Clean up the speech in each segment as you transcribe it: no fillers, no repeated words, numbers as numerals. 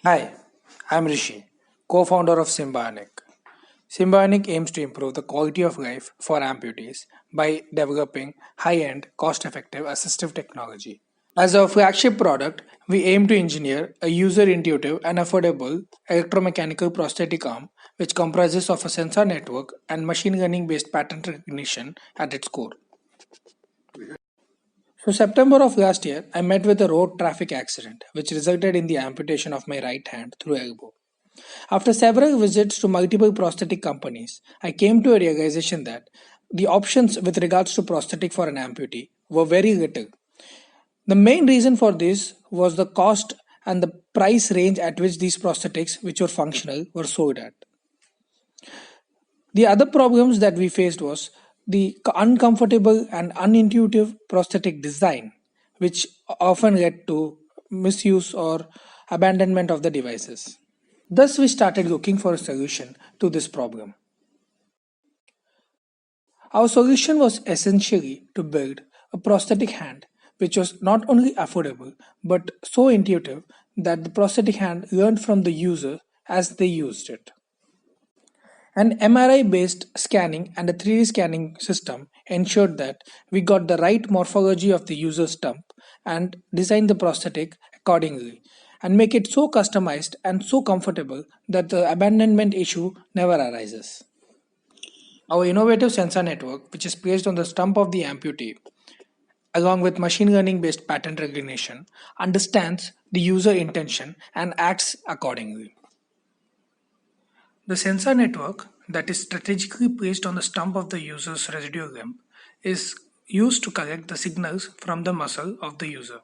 Hi, I'm Rishi, co founder of Symbionic. Symbionic aims to improve the quality of life for amputees by developing high end, cost effective assistive technology. As our flagship product, we aim to engineer a user intuitive and affordable electromechanical prosthetic arm which comprises of a sensor network and machine learning based pattern recognition at its core. So, September of last year, I met with a road traffic accident which resulted in the amputation of my right hand through elbow. After several visits to multiple prosthetic companies, I came to a realization that the options with regards to prosthetic for an amputee were very little. The main reason for this was the cost and the price range at which these prosthetics, which were functional, were sold at. The other problems that we faced was the uncomfortable and unintuitive prosthetic design, which often led to misuse or abandonment of the devices. Thus, we started looking for a solution to this problem. Our solution was essentially to build a prosthetic hand which was not only affordable but so intuitive that the prosthetic hand learned from the user as they used it. An MRI based scanning and a 3D scanning system ensured that we got the right morphology of the user's stump and designed the prosthetic accordingly and make it so customized and so comfortable that the abandonment issue never arises. Our innovative sensor network, which is placed on the stump of the amputee, along with machine learning based pattern recognition, understands the user intention and acts accordingly. The sensor network that is strategically placed on the stump of the user's residual limb is used to collect the signals from the muscle of the user.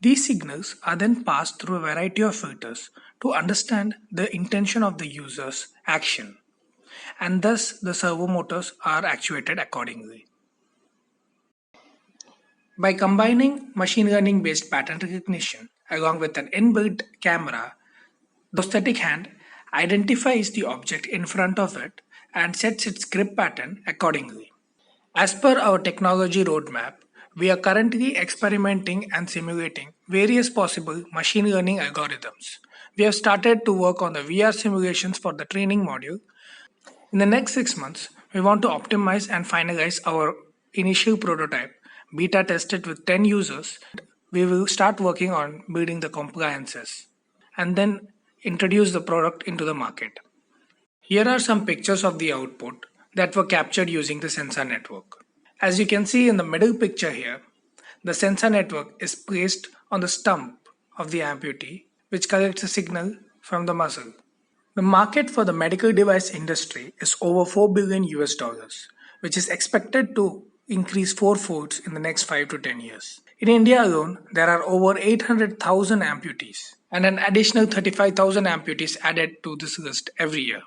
These signals are then passed through a variety of filters to understand the intention of the user's action, and thus the servo motors are actuated accordingly. By combining machine learning based pattern recognition along with an inbuilt camera, the prosthetic hand identifies the object in front of it and sets its grip pattern accordingly. As per our technology roadmap, we are currently experimenting and simulating various possible machine learning algorithms. We have started to work on the VR simulations for the training module. In the next 6 months, we want to optimize and finalize our initial prototype, beta test it with 10 users. We will start working on building the compliances and then introduce the product into the market. Here are some pictures of the output that were captured using the sensor network. As you can see in the middle picture here, the sensor network is placed on the stump of the amputee, which collects a signal from the muscle. The market for the medical device industry is over 4 billion US dollars, which is expected to increase fourfold in the next 5 to 10 years. In India alone, there are over 800,000 amputees and an additional 35,000 amputees added to this list every year.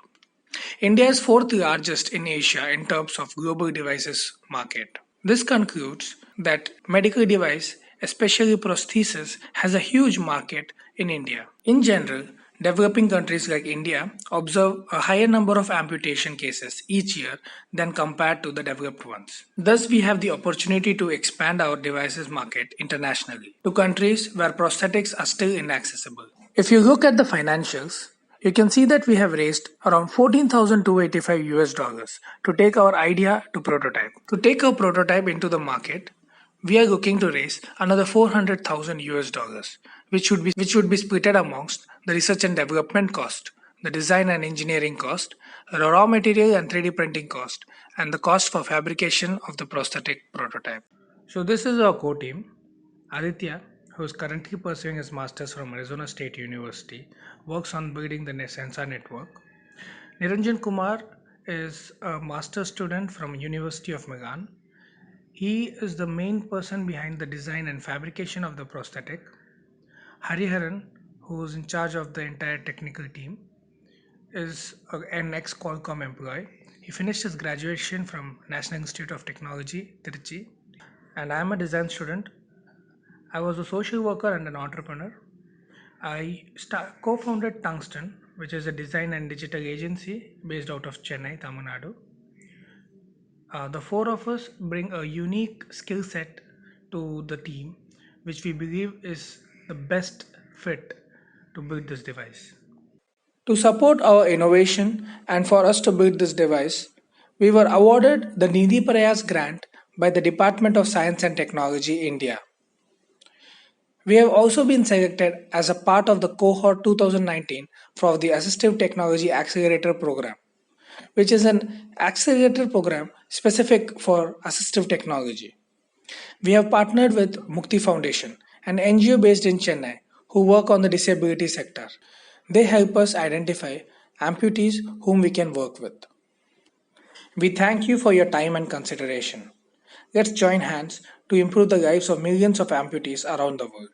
India is fourth largest in Asia in terms of global devices market. This concludes that medical device, especially prosthesis, has a huge market in India. In general, developing countries like India observe a higher number of amputation cases each year than compared to the developed ones. Thus, we have the opportunity to expand our devices market internationally to countries where prosthetics are still inaccessible. If you look at the financials, you can see that we have raised around 14,285 US dollars to take our idea to prototype. To take our prototype into the market, we are looking to raise another 400,000 US dollars, which would be split amongst the research and development cost, the design and engineering cost, the raw material and 3D printing cost, and the cost for fabrication of the prosthetic prototype. So this is our core team. Aditya, who is currently pursuing his master's from Arizona State University, works on building the sensor network. Niranjan Kumar is a master's student from University of Milan. He is the main person behind the design and fabrication of the prosthetic. Hariharan, who is in charge of the entire technical team, is an ex-Qualcomm employee. He finished his graduation from National Institute of Technology, Trichy, and I am a design student. I was a social worker and an entrepreneur. I co-founded Tungsten, which is a design and digital agency based out of Chennai, Tamil Nadu. The four of us bring a unique skill set to the team, which we believe is the best fit to build this device. To support our innovation and for us to build this device, we were awarded the Nidhi Prayas grant by the Department of Science and Technology, India. We have also been selected as a part of the cohort 2019 for the Assistive Technology Accelerator Program, which is an accelerator program specific for assistive technology. We have partnered with Mukti Foundation, an NGO based in Chennai who work on the disability sector. They help us identify amputees whom we can work with. We thank you for your time and consideration. Let's join hands to improve the lives of millions of amputees around the world.